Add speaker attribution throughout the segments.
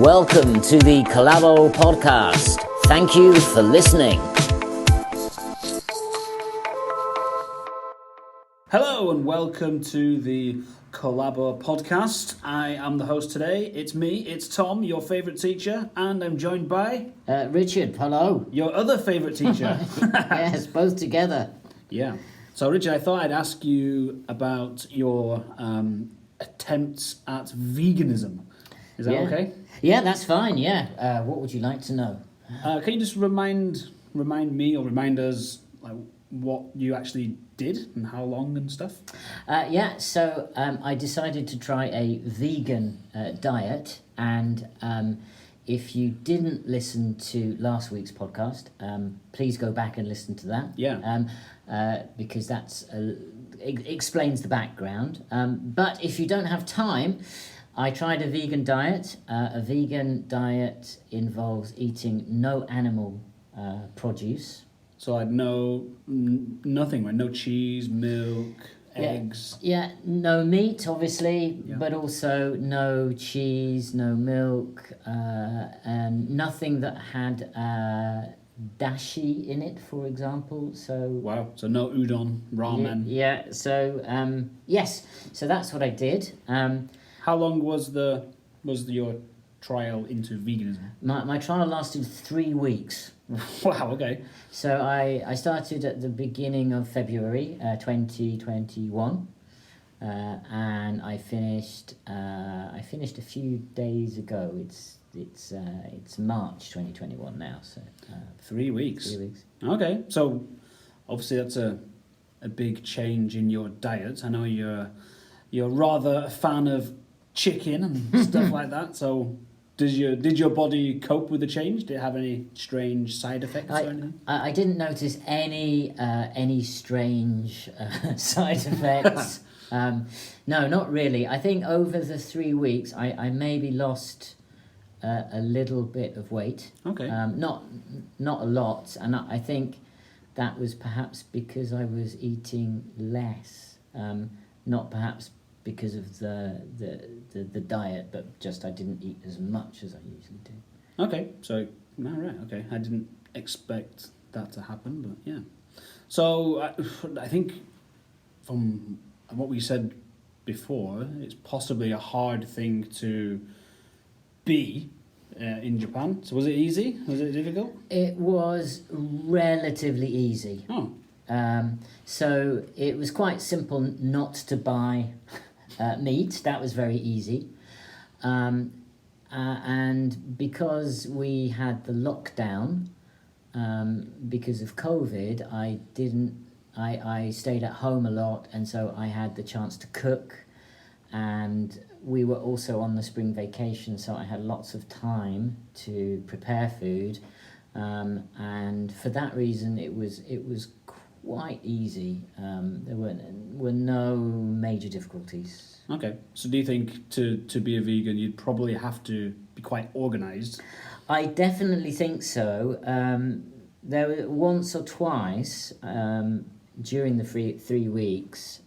Speaker 1: Welcome to the Collabo podcast. Thank you for listening.
Speaker 2: Hello and welcome to the Collabo podcast. I am the host today. It's me, it's Tom, your favourite teacher, and I'm joined by...
Speaker 3: Richard, hello.
Speaker 2: Your other favourite teacher.
Speaker 3: Yes, both together.
Speaker 2: Yeah. So Richard, I thought I'd ask you about your attempts at veganism. Is that okay?
Speaker 3: Yeah, that's fine, yeah. What would you like to know?
Speaker 2: Can you just remind me or remind us like what you actually did and how long and stuff?
Speaker 3: So I decided to try a vegan diet, and if you didn't listen to last week's podcast, please go back and listen to that.
Speaker 2: Yeah.
Speaker 3: Because that's explains the background. But if you don't have time, I tried a vegan diet. A vegan diet involves eating no animal produce.
Speaker 2: So I'd nothing, right? No cheese, milk, eggs.
Speaker 3: Yeah, no meat, obviously, but also no cheese, no milk, and nothing that had dashi in it, for example. So
Speaker 2: Wow. So no udon, ramen.
Speaker 3: Yeah. So yes. So that's what I did.
Speaker 2: How long was your trial into veganism?
Speaker 3: My trial lasted 3 weeks.
Speaker 2: Wow. Okay.
Speaker 3: So I started at the beginning of February 2021, and I finished a few days ago. It's March 2021 now. So
Speaker 2: 3 weeks.
Speaker 3: 3 weeks.
Speaker 2: Okay. So obviously that's a big change in your diet. I know you're rather a fan of chicken and stuff like that. So did your body cope with the change? Did it have any strange side effects or anything?
Speaker 3: I didn't notice any strange side effects. No, not really. I think over the 3 weeks, I maybe lost a little bit of weight.
Speaker 2: Okay.
Speaker 3: Not a lot, and I think that was perhaps because I was eating less. Not perhaps because of the diet, but just I didn't eat as much as I usually do.
Speaker 2: Okay, so right. Okay, I didn't expect that to happen, but yeah. So I think from what we said before, it's possibly a hard thing to be in Japan. So was it easy? Was it difficult?
Speaker 3: It was relatively easy.
Speaker 2: Oh.
Speaker 3: So it was quite simple not to buy meat. That was very easy. And because we had the lockdown, because of COVID, I stayed at home a lot, and so I had the chance to cook, and we were also on the spring vacation, so I had lots of time to prepare food, and for that reason it was quite easy. There were no major difficulties.
Speaker 2: Okay, so do you think to be a vegan you'd probably have to be quite organised?
Speaker 3: I definitely think so. There were once or twice during the 3 weeks,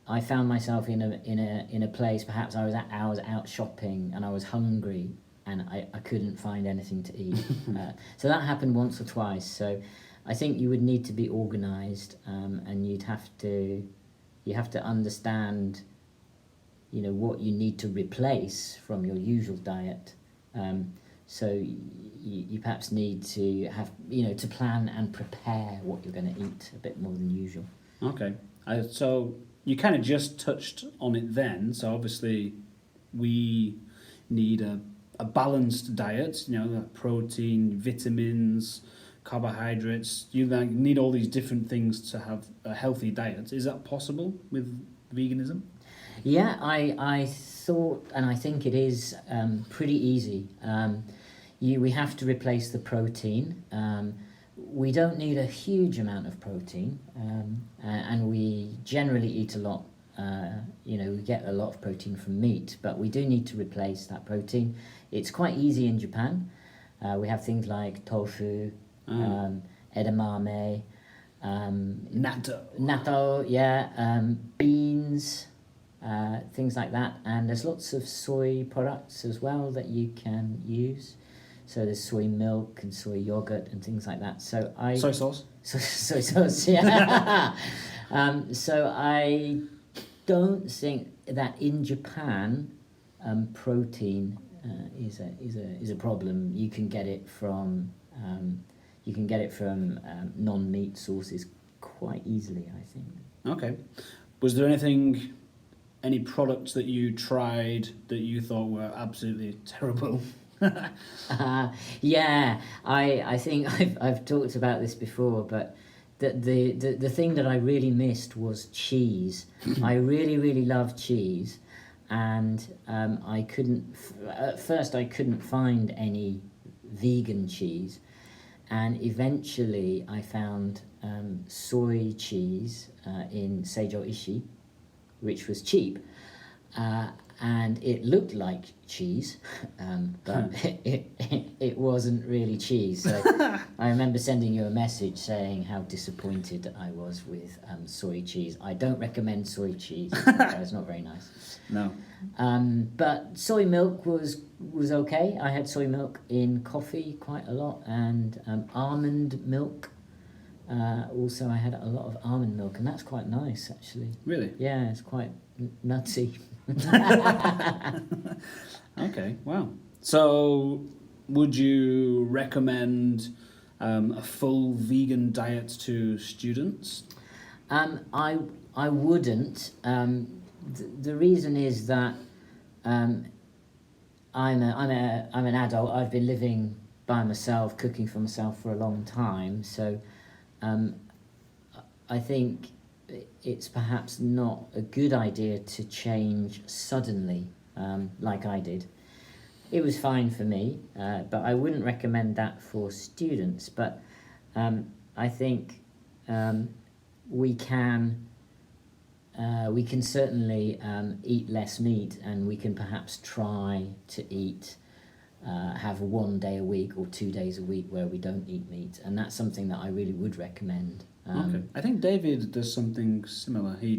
Speaker 3: I found myself in a place. Perhaps I was out shopping and I was hungry and I couldn't find anything to eat. So that happened once or twice. So I think you would need to be organised, and you have to understand, what you need to replace from your usual diet. So you perhaps need to have, to plan and prepare what you're going to eat a bit more than usual.
Speaker 2: Okay, so you kind of just touched on it then. So obviously we need a balanced diet, protein, vitamins, carbohydrates. You need all these different things to have a healthy diet. Is that possible with veganism?
Speaker 3: Yeah, I thought, and I think it is pretty easy. We have to replace the protein. We don't need a huge amount of protein, and we generally eat a lot. We get a lot of protein from meat, but we do need to replace that protein. It's quite easy in Japan. We have things like tofu, edamame,
Speaker 2: Natto.
Speaker 3: natto, beans, things like that. And there's lots of soy products as well that you can use. So there's soy milk and soy yogurt and things like that. So
Speaker 2: Soy sauce.
Speaker 3: Soy sauce, yeah. So I don't think that in Japan, protein is a problem. You can get it from non-meat sources quite easily, I think.
Speaker 2: Okay. Was there any products that you tried that you thought were absolutely terrible?
Speaker 3: Yeah, I think I've talked about this before, but the thing that I really missed was cheese. I really love cheese, and at first I couldn't find any vegan cheese, and eventually I found soy cheese in Seijo Ishi, which was cheap. And it looked like cheese, but it wasn't really cheese. So I remember sending you a message saying how disappointed I was with soy cheese. I don't recommend soy cheese. It's not very nice.
Speaker 2: No.
Speaker 3: But soy milk was okay. I had soy milk in coffee quite a lot, and almond milk. Also, I had a lot of almond milk, and that's quite nice, actually.
Speaker 2: Really?
Speaker 3: Yeah, it's quite nutty.
Speaker 2: Okay, wow. So, would you recommend a full vegan diet to students?
Speaker 3: I wouldn't. The reason is that I'm an adult. I've been living by myself, cooking for myself for a long time. So, I think it's perhaps not a good idea to change suddenly, like I did. It was fine for me, but I wouldn't recommend that for students. But I think we can certainly eat less meat, and we can perhaps try to have 1 day a week or 2 days a week where we don't eat meat, and that's something that I really would recommend.
Speaker 2: Okay. I think David does something similar. He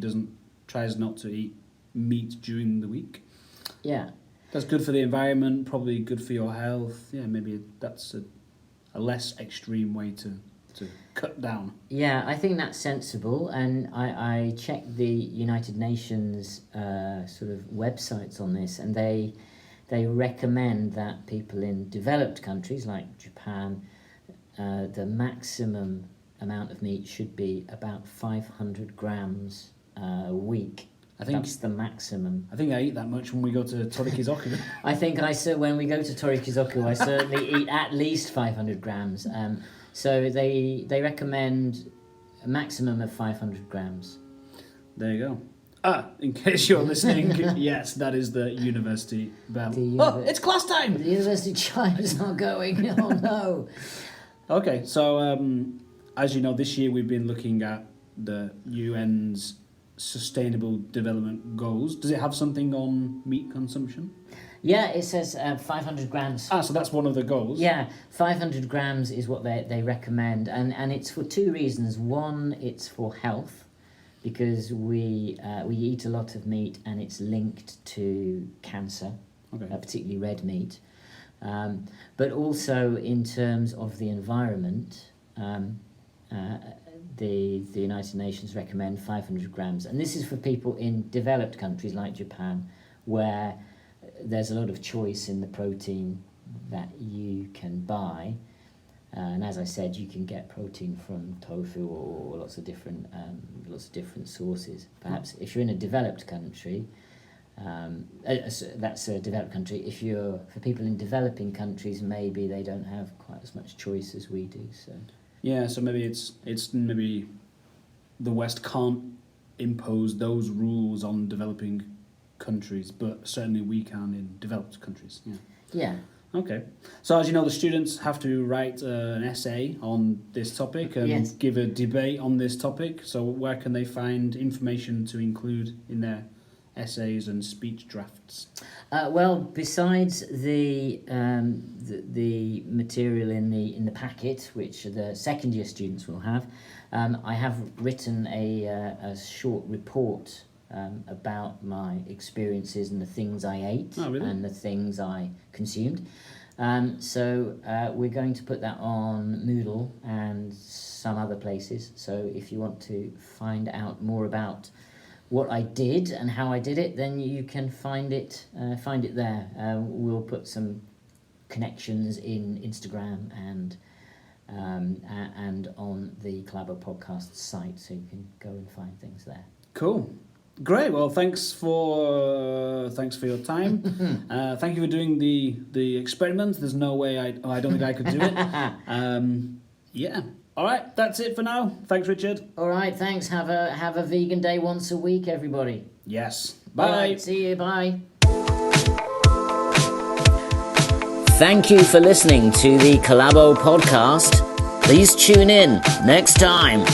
Speaker 2: tries not to eat meat during the week.
Speaker 3: Yeah.
Speaker 2: That's good for the environment, probably good for your health. Yeah, maybe that's a less extreme way to cut down.
Speaker 3: Yeah, I think that's sensible, and I checked the United Nations sort of websites on this, and they recommend that people in developed countries like Japan, the maximum amount of meat should be about 500 grams a week. I think that's the maximum.
Speaker 2: I think I eat that much when we go to Torikizoku.
Speaker 3: I think when we go to Torikizoku, I certainly eat at least 500 grams. So they recommend a maximum of 500 grams.
Speaker 2: There you go. In case you're listening, yes, that is the university bell. It's class time!
Speaker 3: The university chime's not going. Oh no.
Speaker 2: Okay, so as you know, this year we've been looking at the UN's Sustainable Development Goals. Does it have something on meat consumption?
Speaker 3: Yeah, it says 500 grams.
Speaker 2: So that's one of the goals.
Speaker 3: Yeah, 500 grams is what they recommend, and it's for two reasons. One, it's for health, because we eat a lot of meat and it's linked to cancer, particularly red meat. But also in terms of the environment, the United Nations recommend 500 grams. And this is for people in developed countries like Japan, where there's a lot of choice in the protein that you can buy. And as I said, you can get protein from tofu or lots of different sources. Perhaps if you're in a developed country, that's a developed country. For people in developing countries, maybe they don't have quite as much choice as we do. So
Speaker 2: yeah, so maybe it's maybe the West can't impose those rules on developing countries, but certainly we can in developed countries. Yeah.
Speaker 3: Yeah.
Speaker 2: Okay. So as you know, the students have to write an essay on this topic and give a debate on this topic. So where can they find information to include in their essays and speech drafts?
Speaker 3: Well, besides the material in the packet, which the second year students will have, I have written a short report about my experiences and the things I ate
Speaker 2: Oh, really?
Speaker 3: and the things I consumed. So we're going to put that on Moodle and some other places. So if you want to find out more about what I did and how I did it, then you can find it there. We'll put some connections in Instagram and on the Collabo podcast site, so you can go and find things there.
Speaker 2: Cool. Great. Well, thanks for your time. Thank you for doing the experiment. There's no way I don't think I could do it. Yeah. All right. That's it for now. Thanks, Richard.
Speaker 3: All right. Thanks. Have a vegan day once a week, everybody.
Speaker 2: Yes.
Speaker 3: All
Speaker 2: Bye.
Speaker 3: right, see you. Bye.
Speaker 1: Thank you for listening to the Collabo podcast. Please tune in next time.